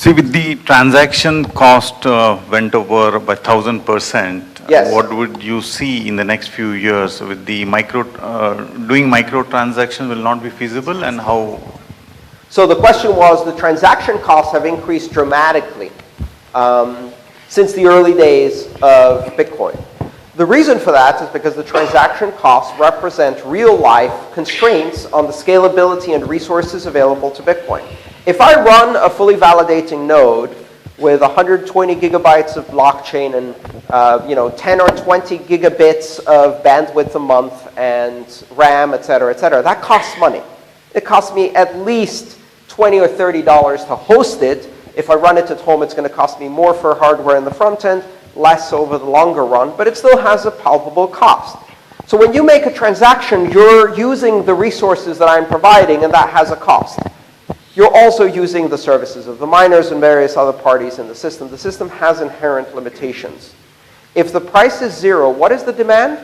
See, with the transaction cost went over by 1000%. Yes. What would you see in the next few years with the doing micro transactions will not be feasible, and how? So the question was, the transaction costs have increased dramatically since the early days of Bitcoin. The reason for that is because the transaction costs represent real-life constraints on the scalability and resources available to Bitcoin. If I run a fully validating node with 120 gigabytes of blockchain and 10 or 20 gigabits of bandwidth a month and RAM, et cetera, that costs money. It costs me at least $20 or $30 to host it. If I run it at home, it's going to cost me more for hardware in the front end, less over the longer run, but it still has a palpable cost. So when you make a transaction, you're using the resources that I'm providing, and that has a cost. You're also using the services of the miners and various other parties in the system. The system has inherent limitations. If the price is zero, what is the demand?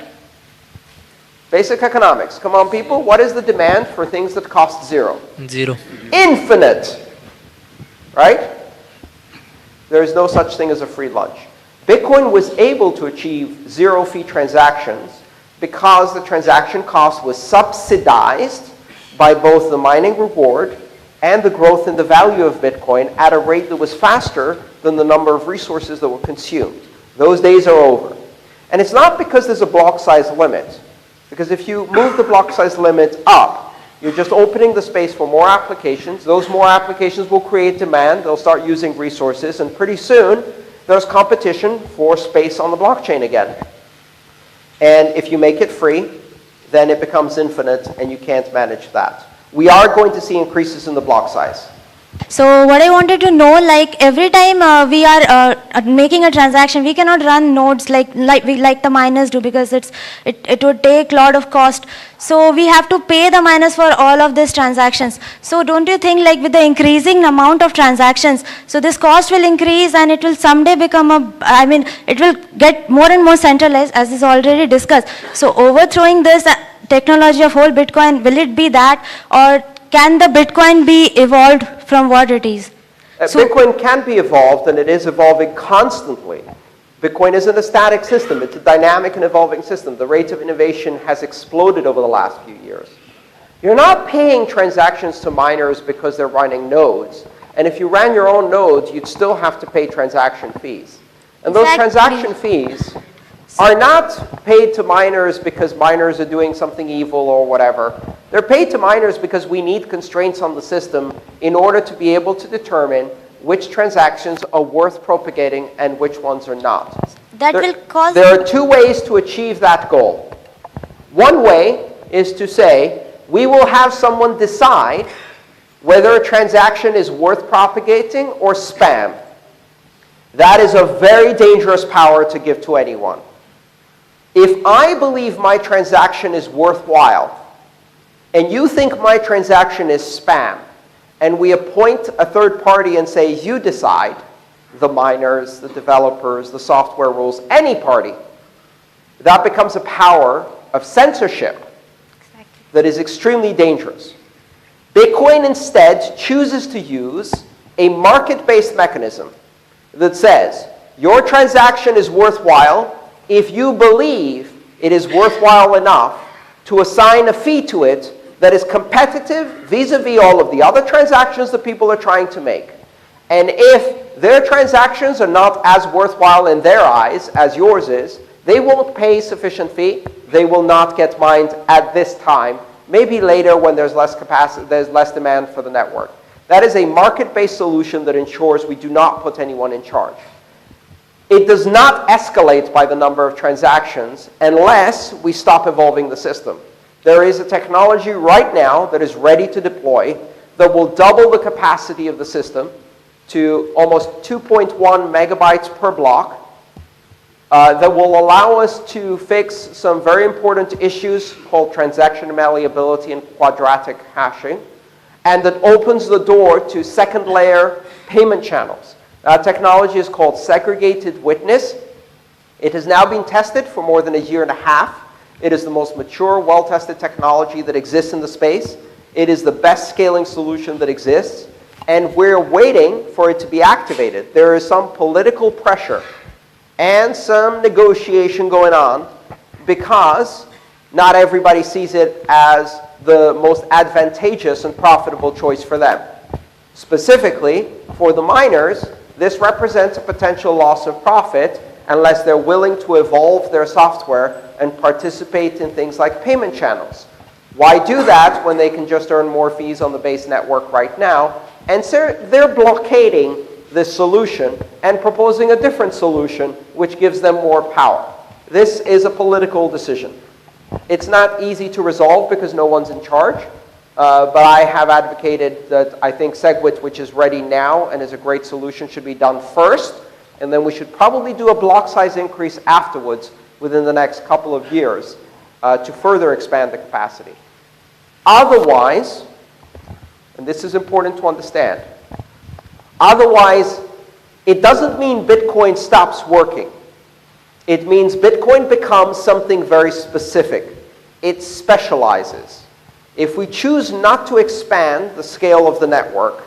Basic economics. Come on, people. What is the demand for things that cost zero? Zero. Infinite. Right? There is no such thing as a free lunch. Bitcoin was able to achieve zero-fee transactions because the transaction cost was subsidized by both the mining reward and the growth in the value of Bitcoin at a rate that was faster than the number of resources that were consumed. Those days are over. And it's not because there's a block size limit. Because if you move the block size limit up, you're just opening the space for more applications. Those more applications will create demand. They'll start using resources. And pretty soon, there's competition for space on the blockchain again. And if you make it free, then it becomes infinite, and you can't manage that. We are going to see increases in the block size. So what I wanted to know, like every time we are making a transaction, we cannot run nodes like the miners do, because it would take a lot of cost. So we have to pay the miners for all of these transactions. So don't you think, like with the increasing amount of transactions, so this cost will increase and it will someday become it will get more and more centralized, as is already discussed. So overthrowing this technology of whole Bitcoin, will it be that, or can the Bitcoin be evolved from what it is? Bitcoin can be evolved, and it is evolving constantly. Bitcoin isn't a static system. It's a dynamic and evolving system. The rate of innovation has exploded over the last few years. You're not paying transactions to miners because they're running nodes. And if you ran your own nodes, you'd still have to pay transaction fees. And those transaction fees are not paid to miners because miners are doing something evil or whatever. They're paid to miners because we need constraints on the system in order to be able to determine which transactions are worth propagating and which ones are not. There are two ways to achieve that goal. One way is to say, we will have someone decide whether a transaction is worth propagating or spam. That is a very dangerous power to give to anyone. If I believe my transaction is worthwhile, and you think my transaction is spam, and we appoint a third party and say, you decide, the miners, the developers, the software rules, any party, that becomes a power of censorship that is extremely dangerous. Bitcoin instead chooses to use a market-based mechanism that says, your transaction is worthwhile if you believe it is worthwhile enough to assign a fee to it that is competitive vis-a-vis all of the other transactions that people are trying to make. And if their transactions are not as worthwhile in their eyes as yours is, they won't pay sufficient fee. They will not get mined at this time. Maybe later when there's less capacity, there's less demand for the network. That is a market-based solution that ensures we do not put anyone in charge. It does not escalate by the number of transactions unless we stop evolving the system. There is a technology right now that is ready to deploy that will double the capacity of the system to almost 2.1 megabytes per block that will allow us to fix some very important issues called transaction malleability and quadratic hashing, and that opens the door to second layer payment channels. That technology is called segregated witness. It has now been tested for more than a year and a half. It is the most mature, well-tested technology that exists in the space. It is the best scaling solution that exists. and we're waiting for it to be activated. There is some political pressure and some negotiation going on because not everybody sees it as the most advantageous and profitable choice for them. Specifically, for the miners, this represents a potential loss of profit unless they're willing to evolve their software and participate in things like payment channels. Why do that when they can just earn more fees on the base network right now? And so they're blockading this solution and proposing a different solution which gives them more power. This is a political decision. It's not easy to resolve because no one's in charge, but I have advocated that I think SegWit, which is ready now and is a great solution, should be done first, and then we should probably do a block size increase afterwards within the next couple of years to further expand the capacity. Otherwise, and this is important to understand, otherwise it doesn't mean Bitcoin stops working. It means Bitcoin becomes something very specific. It specializes. If we choose not to expand the scale of the network,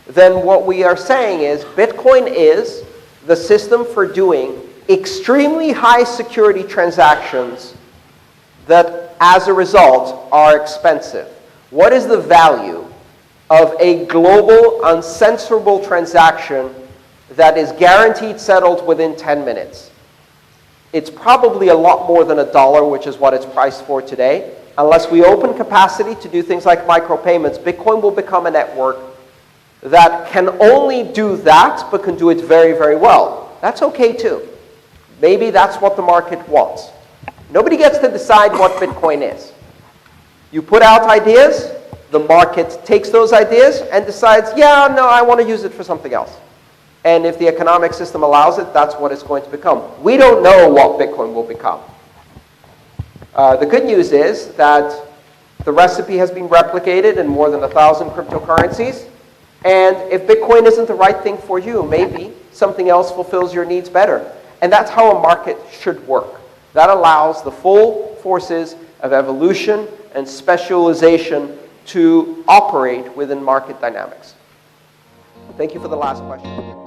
then what we are saying is Bitcoin is the system for doing extremely high security transactions that, as a result, are expensive. What is the value of a global, uncensorable transaction that is guaranteed settled within 10 minutes? It's probably a lot more than $1, which is what it's priced for today. Unless we open capacity to do things like micropayments, Bitcoin will become a network that can only do that, but can do it very, very well. That's okay too. Maybe that's what the market wants. Nobody gets to decide what Bitcoin is. You put out ideas, the market takes those ideas and decides, yeah, no, I want to use it for something else. And if the economic system allows it, that's what it's going to become. We don't know what Bitcoin will become. The good news is that the recipe has been replicated in more than 1,000 cryptocurrencies. And if Bitcoin isn't the right thing for you, maybe something else fulfills your needs better. And that's how a market should work. That allows the full forces of evolution and specialization to operate within market dynamics. Thank you for the last question.